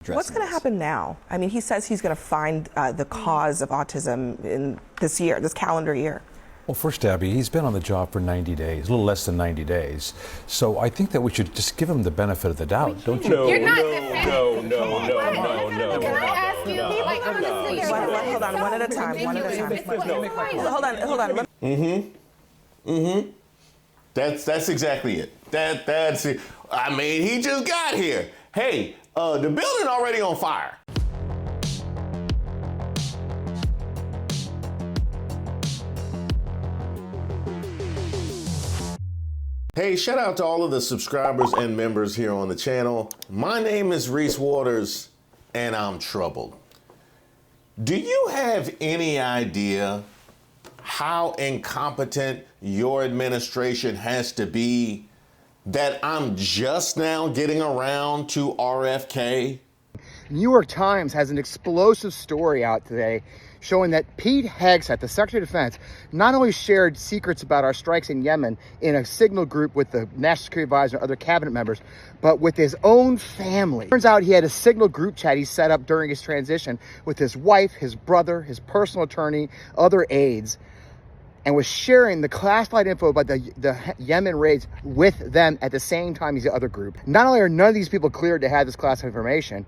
What's going to happen now? I mean, he says he's going to find the cause of autism in this year, this calendar year. Well, first, Abby, he's been on the job for 90 days, a little less than 90 days. So I think that we should just give him the benefit of the doubt, don't you? No. Can I ask you? Hold on, one at a time. Hold on. That's exactly it. That's it. I mean, he just got here. Hey, the building already on fire. Hey, shout out to all of the subscribers and members here on the channel. My name is Reese Waters, and I'm troubled. Do you have any idea how incompetent your administration has to be that I'm just now getting around to RFK? New York Times has an explosive story out today showing that Pete Hegseth, the Secretary of Defense, not only shared secrets about our strikes in Yemen in a signal group with the National Security Advisor and other cabinet members, but with his own family. Turns out he had a signal group chat he set up during his transition with his wife, his brother, his personal attorney, other aides, and was sharing the classified info about the Yemen raids with them at the same time as the other group. Not only are none of these people cleared to have this classified information,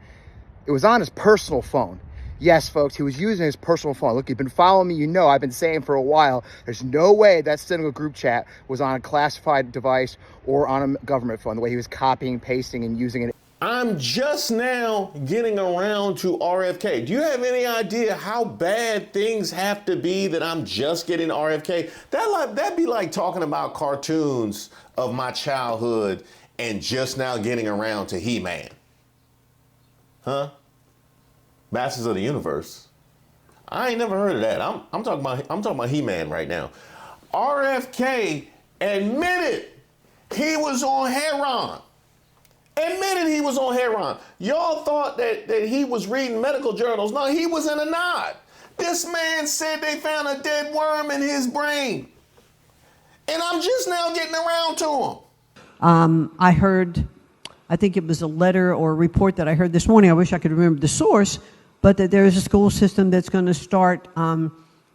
it was on his personal phone. Yes, folks, he was using his personal phone. Look, you've been following me, you know I've been saying for a while, there's no way that signal group chat was on a classified device or on a government phone, the way he was copying, pasting, and using it. I'm just now getting around to RFK. Do you have any idea how bad things have to be that I'm just getting RFK? That'd be like talking about cartoons of my childhood and just now getting around to He-Man. Huh? Masters of the Universe. I ain't never heard of that. I'm talking about He-Man right now. RFK admitted he was on heroin. Y'all thought that he was reading medical journals. No, he was in a knot. This man said they found a dead worm in his brain. And I'm just now getting around to him. I think it was a letter or a report that I heard this morning. I wish I could remember the source, but that there is a school system that's going to start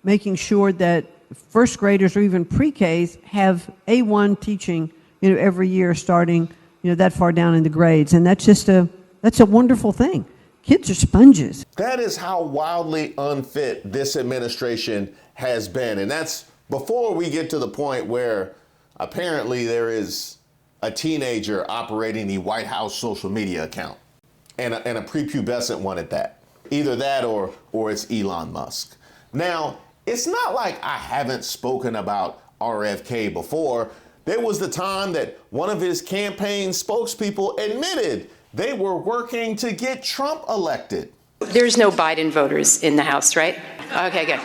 making sure that first graders or even pre-Ks have A1 teaching, every year starting, that far down in the grades. And that's a wonderful thing. Kids are sponges. That is how wildly unfit this administration has been. And that's before we get to the point where apparently there is a teenager operating the White House social media account, and a prepubescent one at that. Either that or it's Elon Musk. Now, it's not like I haven't spoken about RFK before. There was the time that one of his campaign spokespeople admitted they were working to get Trump elected. There's no Biden voters in the House, right? Okay, good.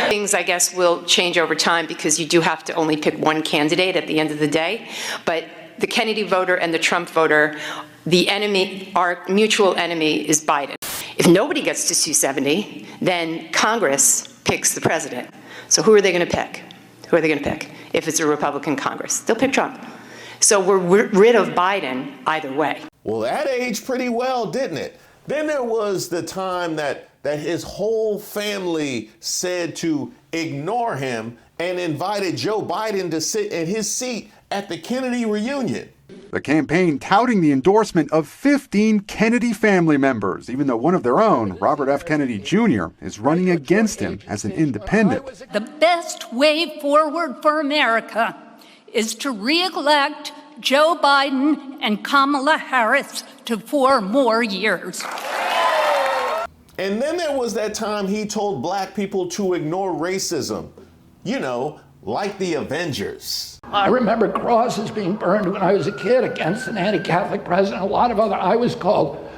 Things, I guess, will change over time because you do have to only pick one candidate at the end of the day. But the Kennedy voter and the Trump voter, the enemy, our mutual enemy is Biden. If nobody gets to 270, then Congress picks the president. So who are they going to pick? If it's a Republican Congress? They'll pick Trump. So we're rid of Biden either way. Well, that aged pretty well, didn't it? Then there was the time that his whole family said to ignore him and invited Joe Biden to sit in his seat at the Kennedy reunion. The campaign touting the endorsement of 15 Kennedy family members, even though one of their own, Robert F. Kennedy Jr., is running against him as an independent. The best way forward for America is to re-elect Joe Biden and Kamala Harris to 4 more years. And then there was that time he told black people to ignore racism, like the Avengers. I remember crosses being burned when I was a kid against an anti-Catholic president. I was called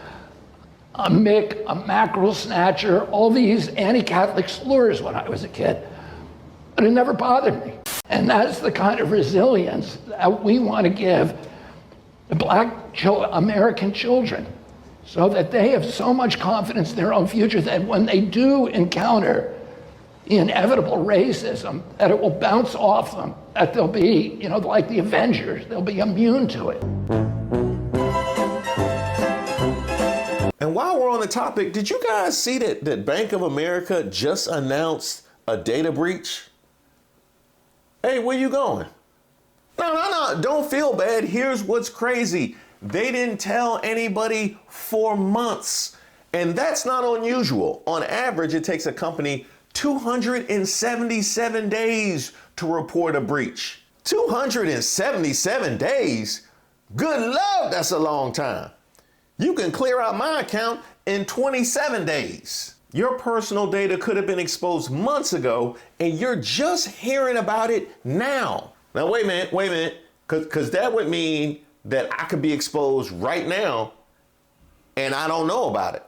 a Mick, a mackerel snatcher, all these anti-Catholic slurs when I was a kid. But it never bothered me. And that's the kind of resilience that we want to give the black American children, so that they have so much confidence in their own future that when they do encounter the inevitable racism, that it will bounce off them, that they'll be, like the Avengers, they'll be immune to it. And while we're on the topic, did you guys see that Bank of America just announced a data breach? Hey, where you going? No, don't feel bad. Here's what's crazy. They didn't tell anybody for months. And that's not unusual. On average, it takes a company 277 days to report a breach. 277 days? Good Lord, that's a long time. You can clear out my account in 27 days. Your personal data could have been exposed months ago, and you're just hearing about it now. Now, wait a minute, because that would mean that I could be exposed right now, and I don't know about it.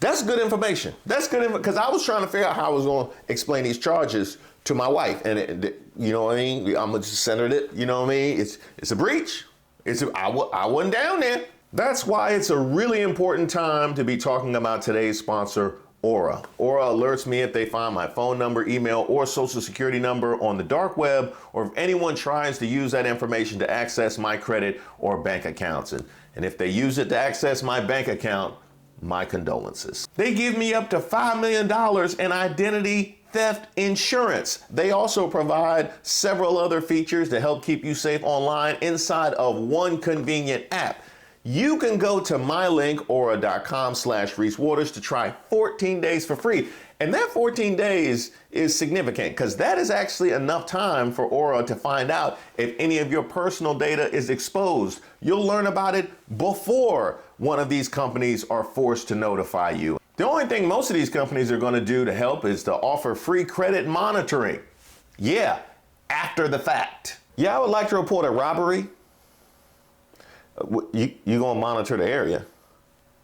That's good information. That's good because I was trying to figure out how I was going to explain these charges to my wife, and you know what I mean. I'm gonna just send her it. You know what I mean. It's a breach. I wasn't down there. That's why it's a really important time to be talking about today's sponsor, Aura. Aura alerts me if they find my phone number, email, or social security number on the dark web, or if anyone tries to use that information to access my credit or bank accounts. And if they use it to access my bank account, my condolences. They give me up to $5 million in identity theft insurance. They also provide several other features to help keep you safe online inside of one convenient app. You can go to my link, aura.com/Reese Waters, to try 14 days for free. And that 14 days is significant because that is actually enough time for Aura to find out if any of your personal data is exposed. You'll learn about it before one of these companies are forced to notify you. The only thing most of these companies are going to do to help is to offer free credit monitoring. Yeah, after the fact. Yeah, I would like to report a robbery. You going to monitor the area.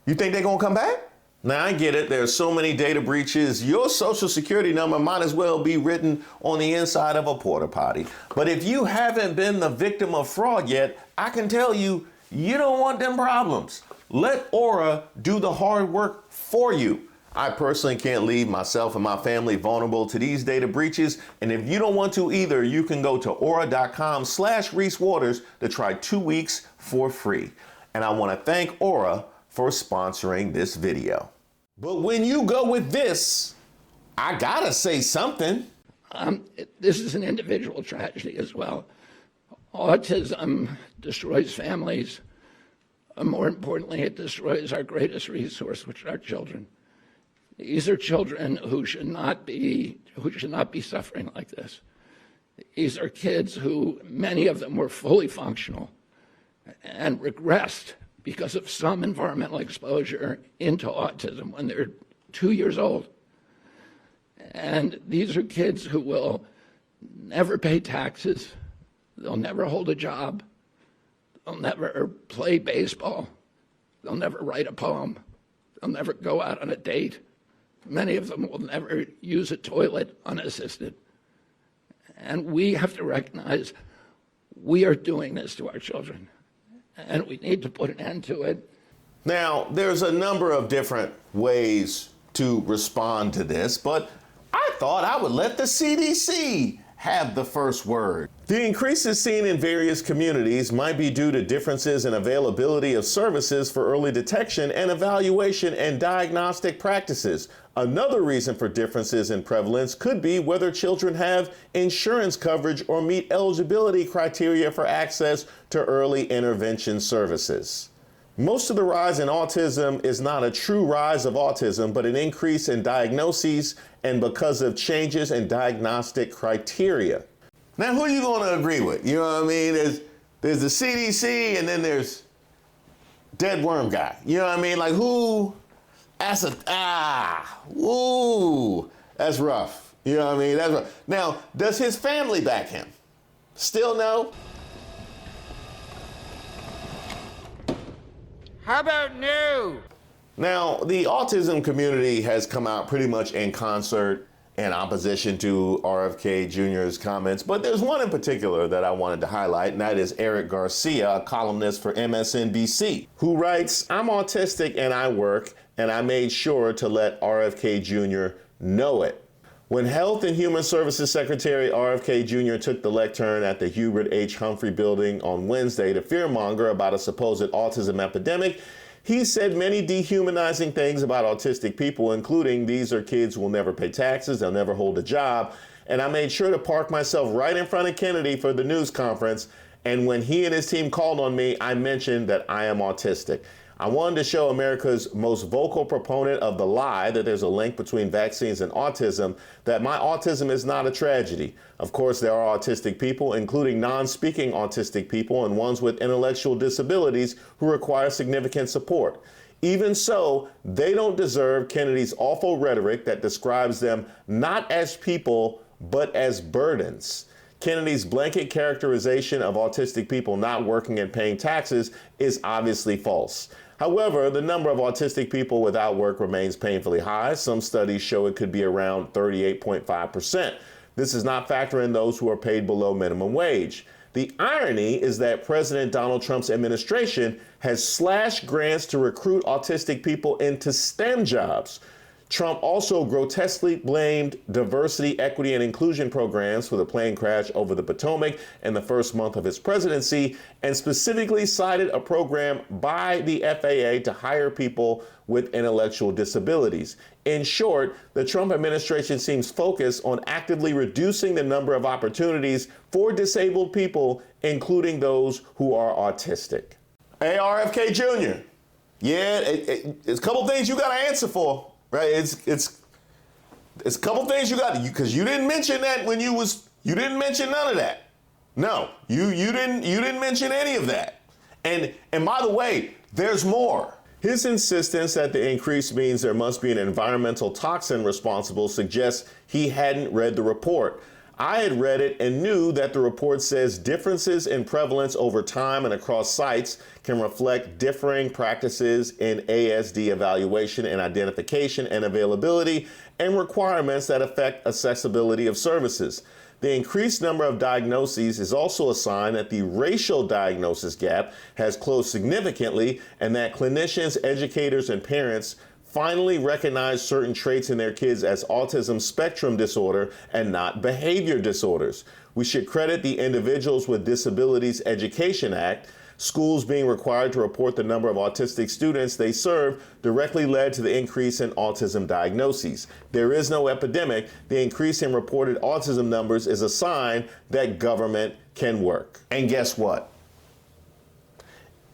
You think they're going to come back? Now, I get it. There's so many data breaches. Your social security number might as well be written on the inside of a porta potty. But if you haven't been the victim of fraud yet, I can tell you, you don't want them problems. Let Aura do the hard work for you. I personally can't leave myself and my family vulnerable to these data breaches. And if you don't want to either, you can go to aura.com/Reese Waters to try 2 weeks for free. And I want to thank Aura for sponsoring this video. But when you go with this, I gotta say something. This is an individual tragedy as well. Autism destroys families. More importantly, it destroys our greatest resource, which are our children. These are children who should not be suffering like this. These are kids who, many of them were fully functional and regressed because of some environmental exposure into autism when they're 2 years old. And these are kids who will never pay taxes. They'll never hold a job. They'll never play baseball. They'll never write a poem. They'll never go out on a date. Many of them will never use a toilet unassisted. And we have to recognize we are doing this to our children, and we need to put an end to it. Now, there's a number of different ways to respond to this, but I thought I would let the CDC have the first word. The increases seen in various communities might be due to differences in availability of services for early detection and evaluation and diagnostic practices. Another reason for differences in prevalence could be whether children have insurance coverage or meet eligibility criteria for access to early intervention services. Most of the rise in autism is not a true rise of autism, but an increase in diagnoses and because of changes in diagnostic criteria. Now, who are you going to agree with? You know what I mean? There's the CDC and then there's dead worm guy. You know what I mean? Like who? That's rough. You know what I mean? That's rough. Now, does his family back him? Still no? How about no? Now, the autism community has come out pretty much in concert in opposition to RFK Jr.'s comments, but there's one in particular that I wanted to highlight, and that is Eric Garcia, a columnist for MSNBC, who writes, "I'm autistic and I work, and I made sure to let RFK Jr. know it." When Health and Human Services Secretary RFK Jr. took the lectern at the Hubert H. Humphrey building on Wednesday to fearmonger about a supposed autism epidemic, He said many dehumanizing things about autistic people, including these are kids who will never pay taxes, they'll never hold a job. And I made sure to park myself right in front of Kennedy for the news conference. And when he and his team called on me, I mentioned that I am autistic. I wanted to show America's most vocal proponent of the lie that there's a link between vaccines and autism, that my autism is not a tragedy. Of course, there are autistic people, including non-speaking autistic people and ones with intellectual disabilities who require significant support. Even so, they don't deserve Kennedy's awful rhetoric that describes them not as people, but as burdens. Kennedy's blanket characterization of autistic people not working and paying taxes is obviously false. However, the number of autistic people without work remains painfully high. Some studies show it could be around 38.5%. This does not factor in those who are paid below minimum wage. The irony is that President Donald Trump's administration has slashed grants to recruit autistic people into STEM jobs. Trump also grotesquely blamed diversity, equity, and inclusion programs for the plane crash over the Potomac in the first month of his presidency, and specifically cited a program by the FAA to hire people with intellectual disabilities. In short, the Trump administration seems focused on actively reducing the number of opportunities for disabled people, including those who are autistic. Hey, RFK Jr. Yeah, it's a couple things you got to answer for. Right, it's a couple things you got, because you didn't mention that when you didn't mention none of that. No, you didn't mention any of that. And by the way, there's more. His insistence that the increase means there must be an environmental toxin responsible suggests he hadn't read the report. I had read it and knew that the report says differences in prevalence over time and across sites can reflect differing practices in ASD evaluation and identification and availability, and requirements that affect accessibility of services. The increased number of diagnoses is also a sign that the racial diagnosis gap has closed significantly, and that clinicians, educators, and parents finally recognize certain traits in their kids as autism spectrum disorder and not behavior disorders. We should credit the Individuals with Disabilities Education Act. Schools being required to report the number of autistic students they serve directly led to the increase in autism diagnoses. There is no epidemic. The increase in reported autism numbers is a sign that government can work. And guess what?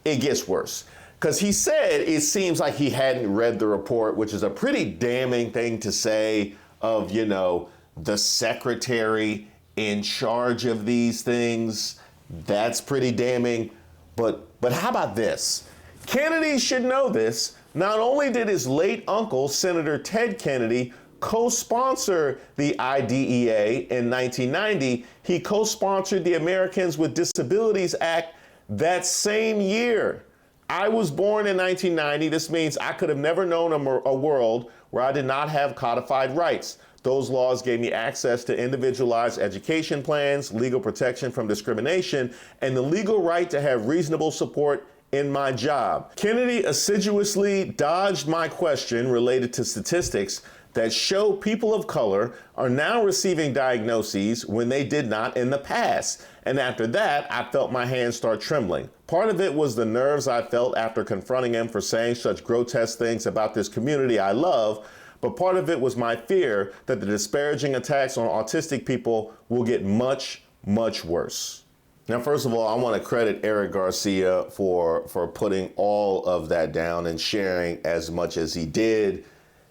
It gets worse. Because he said it seems like he hadn't read the report, which is a pretty damning thing to say of, the secretary in charge of these things. That's pretty damning. But how about this? Kennedy should know this. Not only did his late uncle, Senator Ted Kennedy, co-sponsor the IDEA in 1990, he co-sponsored the Americans with Disabilities Act that same year. I was born in 1990. This means I could have never known a world where I did not have codified rights. Those laws gave me access to individualized education plans, legal protection from discrimination, and the legal right to have reasonable support in my job. Kennedy assiduously dodged my question related to statistics that show people of color are now receiving diagnoses when they did not in the past. And after that, I felt my hands start trembling. Part of it was the nerves I felt after confronting him for saying such grotesque things about this community I love, but part of it was my fear that the disparaging attacks on autistic people will get much, much worse. Now, first of all, I want to credit Eric Garcia for putting all of that down and sharing as much as he did.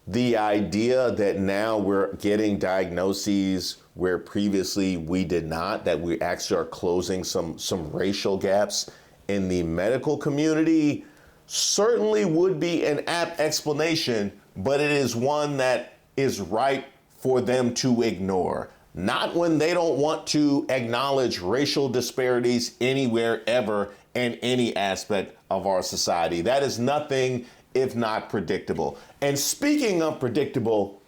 The idea that now we're getting diagnoses where previously we did not, that we actually are closing some racial gaps in the medical community, certainly would be an apt explanation, but it is one that is ripe for them to ignore. Not when they don't want to acknowledge racial disparities anywhere, ever, in any aspect of our society. That is nothing if not predictable. And speaking of predictable,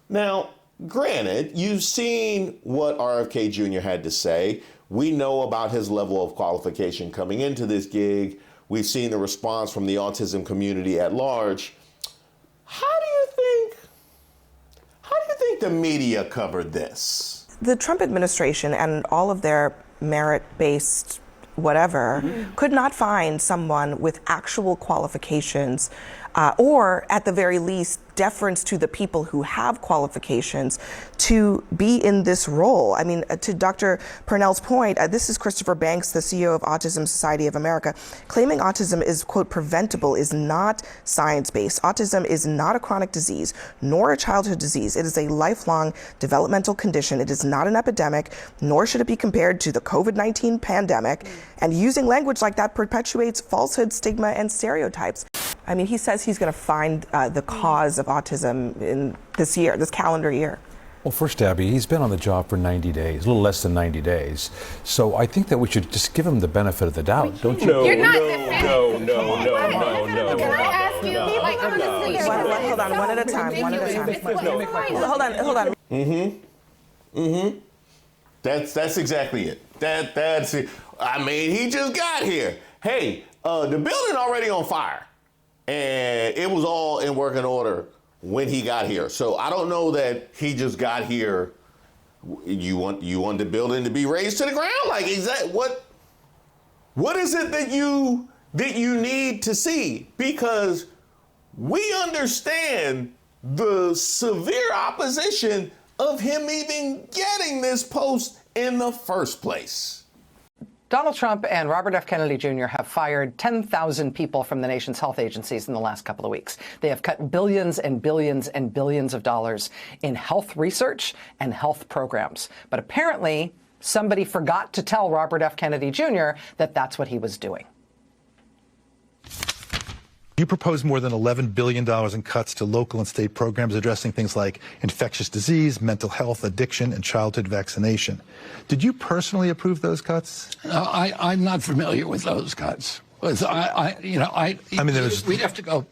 now, granted, you've seen what RFK Jr. had to say. We know about his level of qualification coming into this gig. We've seen the response from the autism community at large. How do you think the media covered this? The Trump administration and all of their merit-based whatever, could not find someone with actual qualifications or at the very least deference to the people who have qualifications to be in this role. I mean, to Dr. Purnell's point, this is Christopher Banks, the CEO of Autism Society of America. Claiming autism is, quote, preventable is not science-based. Autism is not a chronic disease, nor a childhood disease. It is a lifelong developmental condition. It is not an epidemic, nor should it be compared to the COVID-19 pandemic. And using language like that perpetuates falsehood, stigma, and stereotypes. I mean, he says he's going to find the cause of autism in this year, this calendar year. Well, first, Abby, he's been on the job for 90 days, a little less than 90 days. So I think that we should just give him the benefit of the doubt, don't you? No. Can I ask you? Like, honestly, Hold on, one at a time. Hold on. That's exactly it. That's it. I mean, he just got here. Hey, the building already on fire, and it was all in working order when he got here. So I don't know that he just got here. You want the building to be raised to the ground? Like, is that what is it that you need to see? Because we understand the severe opposition of him even getting this post in the first place. Donald Trump and Robert F. Kennedy Jr. have fired 10,000 people from the nation's health agencies in the last couple of weeks. They have cut billions and billions and billions of dollars in health research and health programs. But apparently, somebody forgot to tell Robert F. Kennedy Jr. that that's what he was doing. You propose more than $11 billion in cuts to local and state programs addressing things like infectious disease, mental health, addiction, and childhood vaccination. Did you personally approve those cuts? I'm not familiar with those cuts. We'd have to go.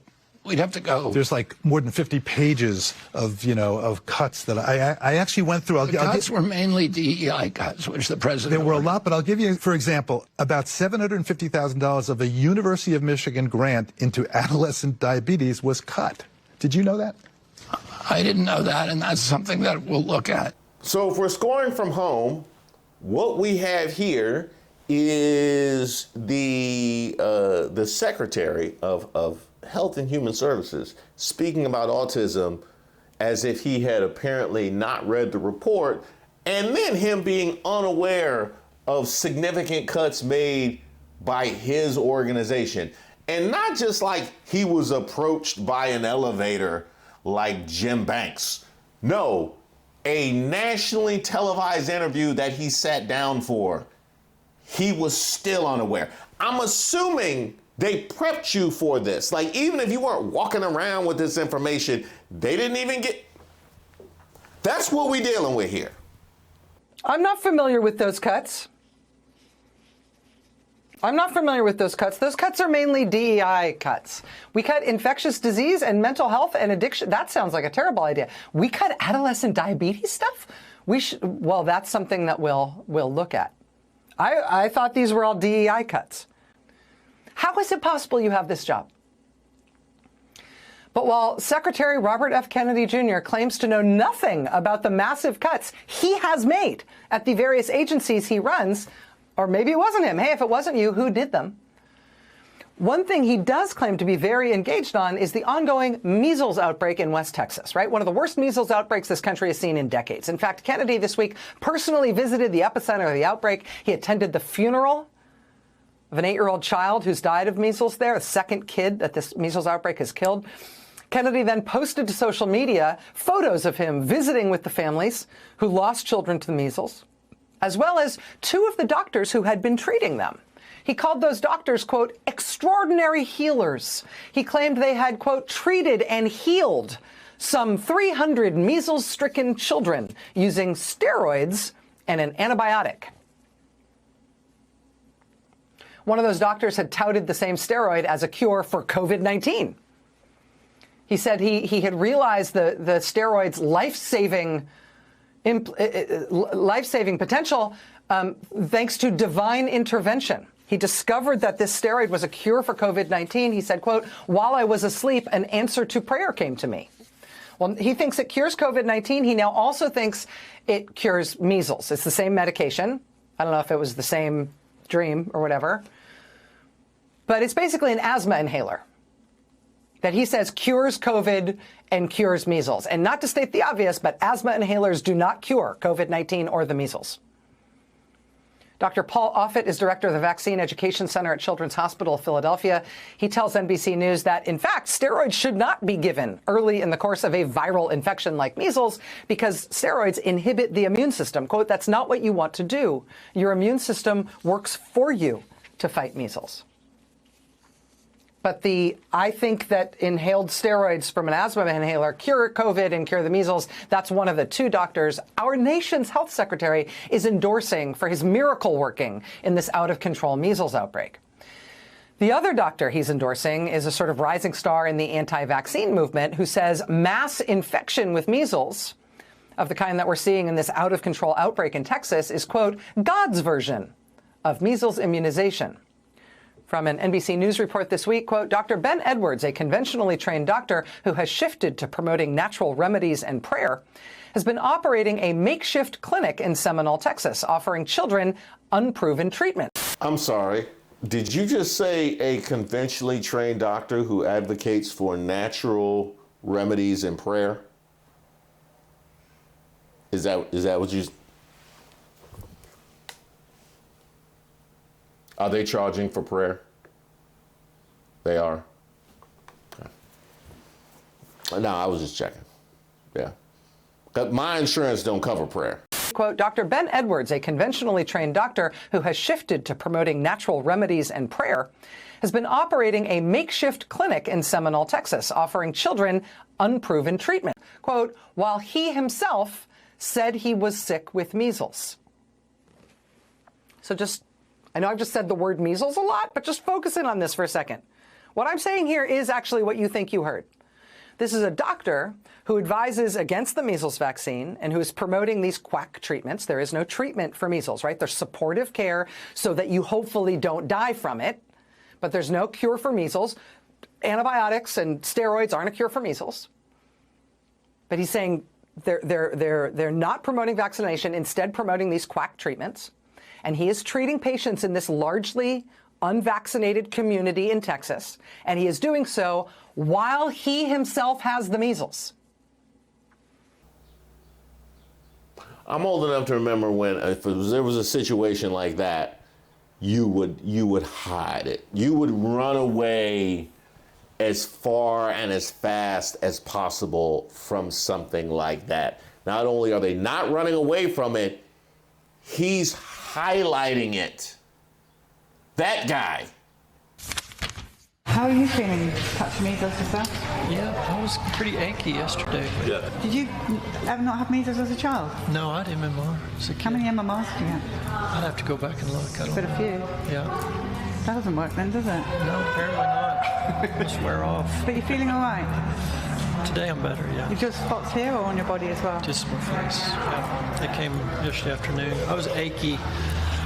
There's like more than 50 pages of cuts that I actually went through. The cuts were mainly DEI cuts, which the president. There were a lot, but I'll give you, for example, about $750,000 of a University of Michigan grant into adolescent diabetes was cut. Did you know that? I didn't know that, and that's something that we'll look at. So if we're scoring from home, what we have here is the Secretary of Health and Human Services speaking about autism as if he had apparently not read the report, and then him being unaware of significant cuts made by his organization. And not just like he was approached by an elevator like Jim Banks. No, a nationally televised interview that he sat down for, he was still unaware. I'm assuming they prepped you for this. Like, even if you weren't walking around with this information, they didn't even get. That's what we're dealing with here. I'm not familiar with those cuts. Those cuts are mainly DEI cuts. We cut infectious disease and mental health and addiction. That sounds like a terrible idea. We cut adolescent diabetes stuff? Well, that's something that we'll look at. I thought these were all DEI cuts. How is it possible you have this job? But while Secretary Robert F. Kennedy Jr. claims to know nothing about the massive cuts he has made at the various agencies he runs, or maybe it wasn't him. Hey, if it wasn't you, who did them? One thing he does claim to be very engaged on is the ongoing measles outbreak in West Texas, right? One of the worst measles outbreaks this country has seen in decades. In fact, Kennedy this week personally visited the epicenter of the outbreak. He attended the funeral of an 8-year-old child who's died of measles there, a second kid that this measles outbreak has killed. Kennedy then posted to social media photos of him visiting with the families who lost children to the measles, as well as 2 of the doctors who had been treating them. He called those doctors, quote, extraordinary healers. He claimed they had, quote, treated and healed some 300 measles-stricken children using steroids and an antibiotic. One of those doctors had touted the same steroid as a cure for COVID-19. He said he had realized the steroid's life-saving potential thanks to divine intervention. He discovered that this steroid was a cure for COVID-19. He said, quote, while I was asleep, an answer to prayer came to me. Well, he thinks it cures COVID-19. He now also thinks it cures measles. It's the same medication. I don't know if it was the same dream or whatever. But it's basically an asthma inhaler that he says cures COVID and cures measles. And not to state the obvious, but asthma inhalers do not cure COVID-19 or the measles. Dr. Paul Offit is director of the Vaccine Education Center at Children's Hospital of Philadelphia. He tells NBC News that, in fact, steroids should not be given early in the course of a viral infection like measles because steroids inhibit the immune system. Quote, that's not what you want to do. Your immune system works for you to fight measles. But I think that inhaled steroids from an asthma inhaler cure COVID and cure the measles. That's one of the two doctors our nation's health secretary is endorsing for his miracle working in this out-of-control measles outbreak. The other doctor he's endorsing is a sort of rising star in the anti-vaccine movement who says mass infection with measles of the kind that we're seeing in this out-of-control outbreak in Texas is, quote, God's version of measles immunization. From an NBC News report this week, quote, Dr. Ben Edwards, a conventionally trained doctor who has shifted to promoting natural remedies and prayer, has been operating a makeshift clinic in Seminole, Texas, offering children unproven treatment. I'm sorry. Did you just say a conventionally trained doctor who advocates for natural remedies and prayer? Is that what you... Are they charging for prayer? They are. Okay. No, I was just checking. Yeah. My insurance don't cover prayer. Quote, Dr. Ben Edwards, a conventionally trained doctor who has shifted to promoting natural remedies and prayer, has been operating a makeshift clinic in Seminole, Texas, offering children unproven treatment. Quote, while he himself said he was sick with measles. So I know I've just said the word measles a lot, but just focus in on this for a second. What I'm saying here is actually what you think you heard. This is a doctor who advises against the measles vaccine and who is promoting these quack treatments. There is no treatment for measles, right? There's supportive care so that you hopefully don't die from it, but there's no cure for measles. Antibiotics and steroids aren't a cure for measles. But he's saying they're not promoting vaccination, instead promoting these quack treatments. And he is treating patients in this largely unvaccinated community in Texas, and he is doing so while he himself has the measles. I'm old enough to remember when if there was a situation like that, you would hide it. You would run away as far and as fast as possible from something like that. Not only are they not running away from it, he's highlighting it. That guy. How are you feeling? Touch measles yourself? Yeah, I was pretty achy yesterday. Yeah. Did you ever not have measles as a child? No, I had MMR as a kid. How many MMRs do you have? I'd have to go back and look. I don't But a know. few. Yeah. That doesn't work then, does it? No, apparently not. Just wear off. But you're feeling all right? Today I'm better, yeah. You just spots here or on your body as well? Just my face. Yeah. They came yesterday afternoon. I was achy.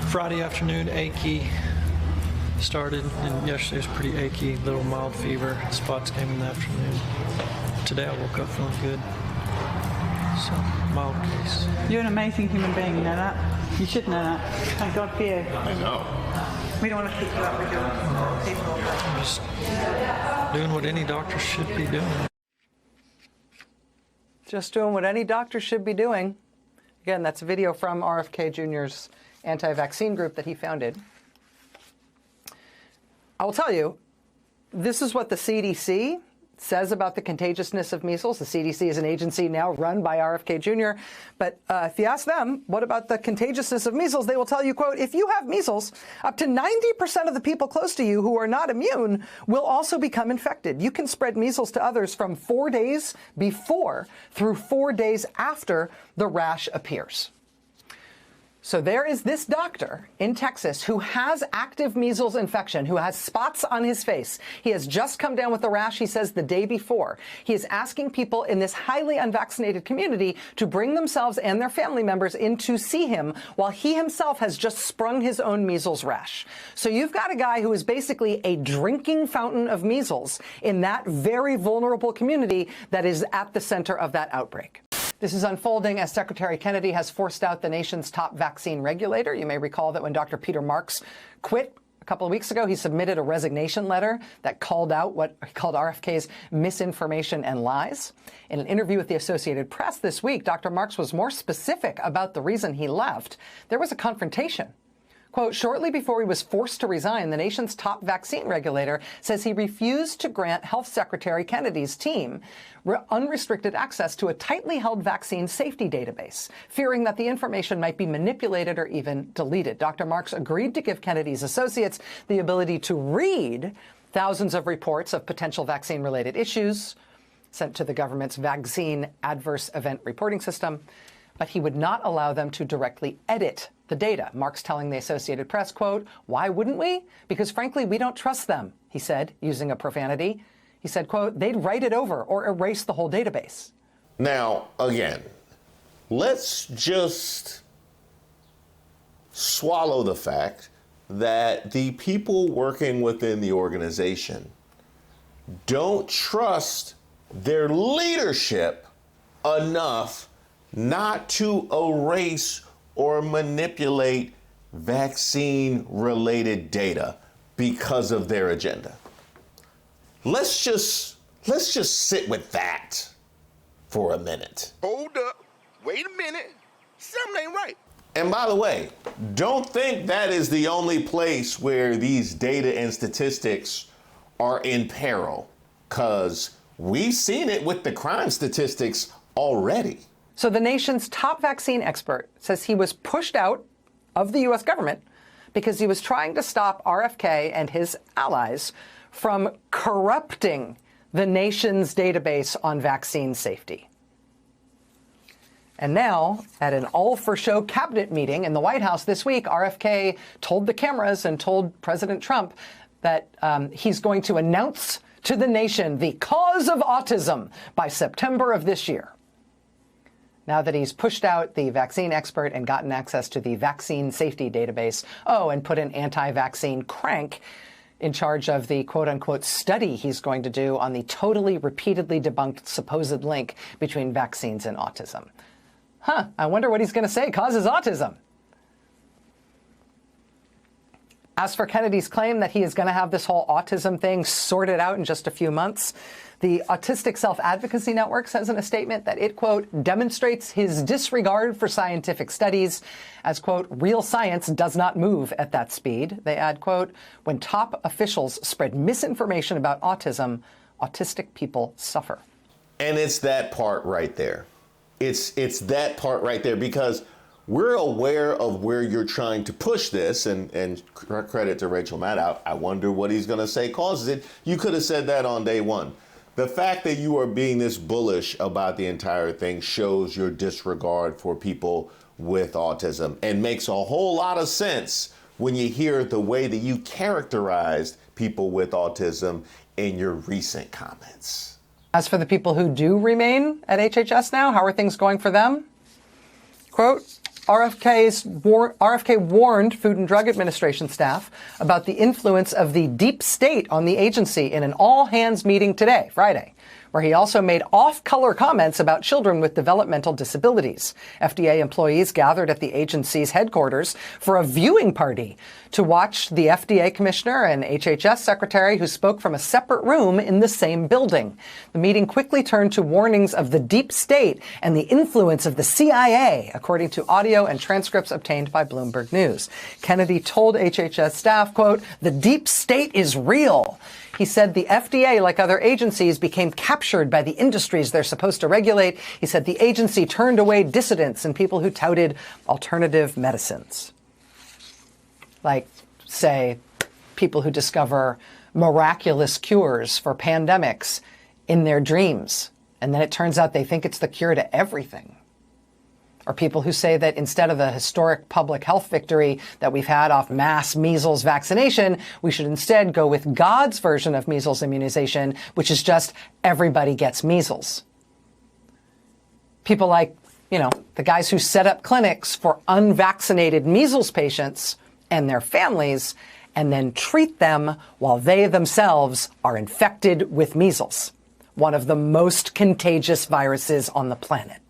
Friday afternoon, achy. Started, and yesterday was pretty achy, little mild fever. Spots came in the afternoon. Today I woke up feeling good. So, mild case. You're an amazing human being, you know that? You should know that. Thank God for you. I know. We don't want to keep you up with your people. I'm just doing what any doctor should be doing. Just doing what any doctor should be doing. Again, that's a video from RFK Jr.'s anti-vaccine group that he founded. I will tell you, this is what the CDC says about the contagiousness of measles. The CDC is an agency now run by RFK Jr. But if you ask them, what about the contagiousness of measles, they will tell you, quote, if you have measles, up to 90% of the people close to you who are not immune will also become infected. You can spread measles to others from 4 days before through 4 days after the rash appears. So there is this doctor in Texas who has active measles infection, who has spots on his face. He has just come down with the rash, he says, the day before. He is asking people in this highly unvaccinated community to bring themselves and their family members in to see him while he himself has just sprung his own measles rash. So you've got a guy who is basically a drinking fountain of measles in that very vulnerable community that is at the center of that outbreak. This is unfolding as Secretary Kennedy has forced out the nation's top vaccine regulator. You may recall that when Dr. Peter Marks quit a couple of weeks ago, he submitted a resignation letter that called out what he called RFK's misinformation and lies. In an interview with the Associated Press this week, Dr. Marks was more specific about the reason he left. There was a confrontation. Quote, shortly before he was forced to resign, the nation's top vaccine regulator says he refused to grant Health Secretary Kennedy's team unrestricted access to a tightly held vaccine safety database, fearing that the information might be manipulated or even deleted. Dr. Marks agreed to give Kennedy's associates the ability to read thousands of reports of potential vaccine-related issues sent to the government's vaccine adverse event reporting system, but he would not allow them to directly edit the data. Marks telling the Associated Press, quote, why wouldn't we? Because frankly, we don't trust them, he said, using a profanity. He said, quote, they'd write it over or erase the whole database. Now, again, let's just swallow the fact that the people working within the organization don't trust their leadership enough not to erase or manipulate vaccine-related data because of their agenda. Let's just sit with that for a minute. Hold up. Wait a minute. Something ain't right. And by the way, don't think that is the only place where these data and statistics are in peril, because we've seen it with the crime statistics already. So the nation's top vaccine expert says he was pushed out of the U.S. government because he was trying to stop RFK and his allies from corrupting the nation's database on vaccine safety. And now, at an all-for-show cabinet meeting in the White House this week, RFK told the cameras and told President Trump that he's going to announce to the nation the cause of autism by September of this year. Now that he's pushed out the vaccine expert and gotten access to the vaccine safety database, and put an anti-vaccine crank in charge of the quote-unquote study he's going to do on the totally repeatedly debunked supposed link between vaccines and autism. I wonder what he's going to say causes autism. As for Kennedy's claim that he is going to have this whole autism thing sorted out in just a few months, the Autistic Self-Advocacy Network says in a statement that it, quote, demonstrates his disregard for scientific studies as, quote, real science does not move at that speed. They add, quote, when top officials spread misinformation about autism, autistic people suffer. And it's that part right there. It's that part right there, because we're aware of where you're trying to push this, and credit to Rachel Maddow. I wonder what he's going to say causes it. You could have said that on day one. The fact that you are being this bullish about the entire thing shows your disregard for people with autism, and makes a whole lot of sense when you hear the way that you characterized people with autism in your recent comments. As for the people who do remain at HHS now, how are things going for them? Quote, RFK warned Food and Drug Administration staff about the influence of the deep state on the agency in an all-hands meeting today, Friday, where he also made off-color comments about children with developmental disabilities. FDA employees gathered at the agency's headquarters for a viewing party to watch the FDA commissioner and HHS secretary who spoke from a separate room in the same building. The meeting quickly turned to warnings of the deep state and the influence of the CIA, according to audio and transcripts obtained by Bloomberg News. Kennedy told HHS staff, quote, the deep state is real. He said the FDA, like other agencies, became captured by the industries they're supposed to regulate. He said the agency turned away dissidents and people who touted alternative medicines. Like, say, people who discover miraculous cures for pandemics in their dreams, and then it turns out they think it's the cure to everything. Or people who say that instead of the historic public health victory that we've had off mass measles vaccination, we should instead go with God's version of measles immunization, which is just everybody gets measles. People like, the guys who set up clinics for unvaccinated measles patients and their families, and then treat them while they themselves are infected with measles, one of the most contagious viruses on the planet.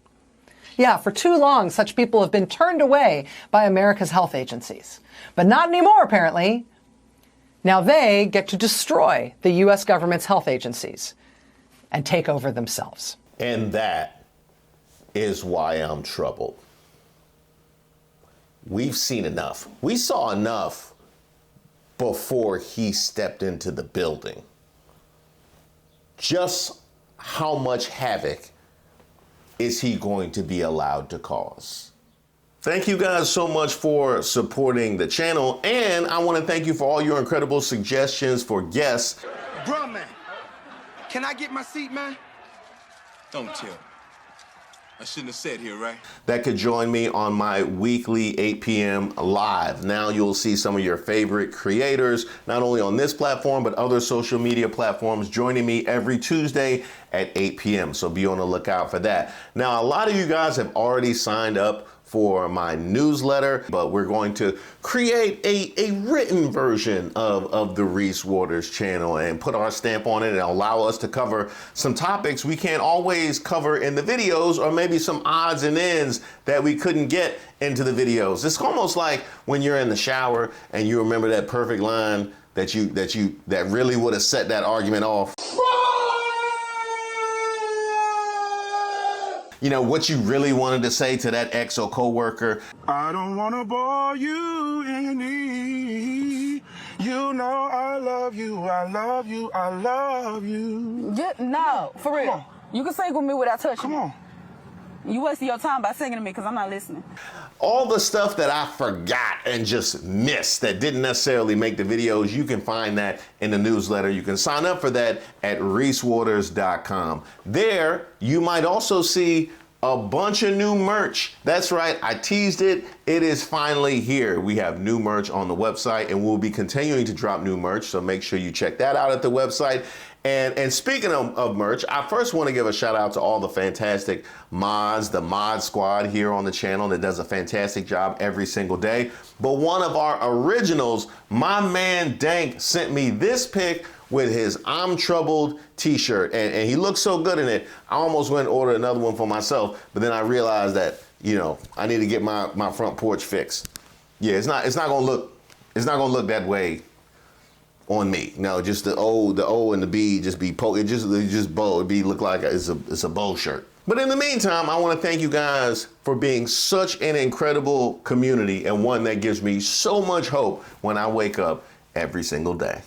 Yeah, for too long, such people have been turned away by America's health agencies. But not anymore, apparently. Now they get to destroy the U.S. government's health agencies and take over themselves. And that is why I'm troubled. We've seen enough. We saw enough before he stepped into the building. Just how much havoc is he going to be allowed to cause? Thank you guys so much for supporting the channel, and I want to thank you for all your incredible suggestions for guests. Bro, man, can I get my seat, man? Don't tell. I shouldn't have said here, right? That could join me on my weekly 8 p.m. live. Now you'll see some of your favorite creators, not only on this platform, but other social media platforms, joining me every Tuesday at 8 p.m. So be on the lookout for that. Now, a lot of you guys have already signed up for my newsletter, but we're going to create a written version of the Reese Waters channel and put our stamp on it and allow us to cover some topics we can't always cover in the videos, or maybe some odds and ends that we couldn't get into the videos. It's almost like when you're in the shower and you remember that perfect line that really would have set that argument off. You know, what you really wanted to say to that ex or coworker. I don't want to bore you any. You know I love you, I love you, I love you. No, for real. You can sing with me without touching. Come on. You wasting your time by singing to me because I'm not listening. All the stuff that I forgot and just missed that didn't necessarily make the videos, you can find that in the newsletter. You can sign up for that at reesewaters.com. There, you might also see a bunch of new merch. That's right, I teased it. It is finally here. We have new merch on the website, and we'll be continuing to drop new merch, so make sure you check that out at the website. And speaking of merch, I first want to give a shout out to all the fantastic mods, the mod squad here on the channel that does a fantastic job every single day. But one of our originals, my man Dank, sent me this pic with his I'm Troubled t-shirt, and he looks so good in it. I almost went and ordered another one for myself, but then I realized that, you know, I need to get my front porch fixed. Yeah, it's not gonna look that way on me. No, just the O and the B just be look like it's a bow shirt. But in the meantime, I want to thank you guys for being such an incredible community, and one that gives me so much hope when I wake up every single day.